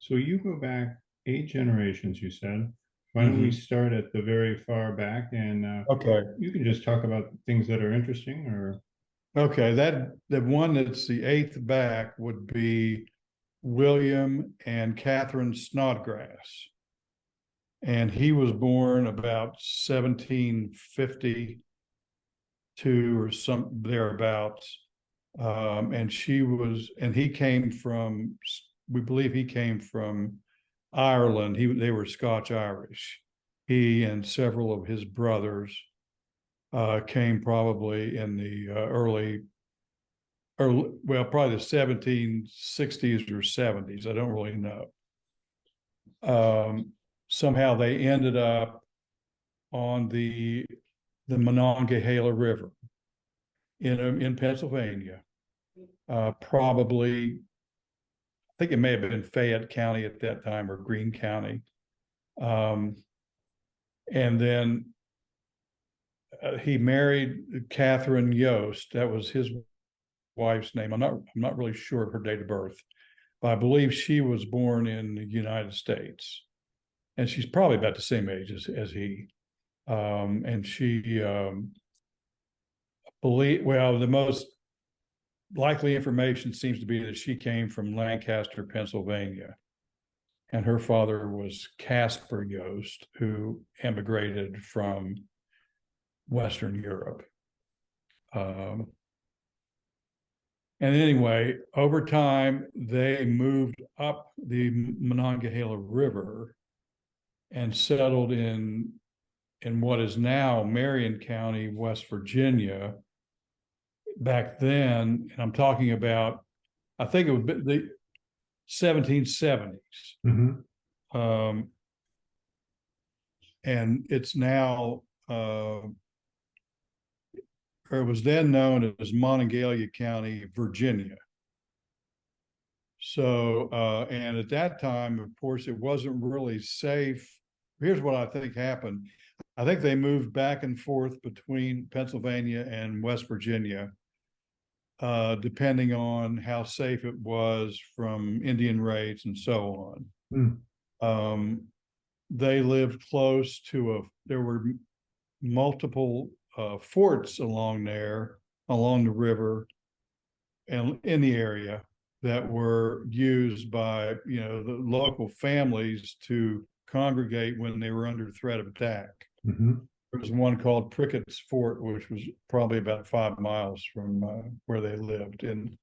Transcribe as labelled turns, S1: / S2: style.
S1: So you go back 8 generations, you said. Why don't we
S2: Hmm.
S1: start at the very far back and
S2: Okay.
S1: you can just talk about things that are interesting or
S2: Okay. That the one that's the eighth back would be William and Catherine Snodgrass. And he was born about 1752 or some thereabouts. And he came from, we believe he came from Ireland. They were Scotch Irish. He and several of his brothers came probably in the well, probably the 1760s or 70s. I don't really know. Somehow they ended up on the Monongahela River in Pennsylvania. Probably, I think it may have been Fayette County at that time or Greene County. Um, and then he married Catherine Yost. That was his wife's name. I'm not really sure of her date of birth, but I believe she was born in the United States, and she's probably about the same age as he. And she well, the most likely information seems to be that she came from Lancaster, Pennsylvania, and her father was Caspar Yost, who emigrated from Western Europe. Um, and anyway, over time, they moved up the Monongahela River and settled in what is now Marion County, West Virginia. Back then, and I'm talking about, I think it would be the 1770s.
S1: Mhm.
S2: Um, and it's now, or it was then known as Monongalia County, Virginia. So, and at that time, of course, it wasn't really safe. Here's what I think happened. I think they moved back and forth between Pennsylvania and West Virginia, depending on how safe it was from Indian raids and so on.
S1: Mm.
S2: Um, they lived close to there were multiple forts along there, along the river, and in the area that were used by the local families to congregate when they were under threat of attack.
S1: Mhm.
S2: There was one called Prickett's Fort, which was probably about 5 miles from where they lived in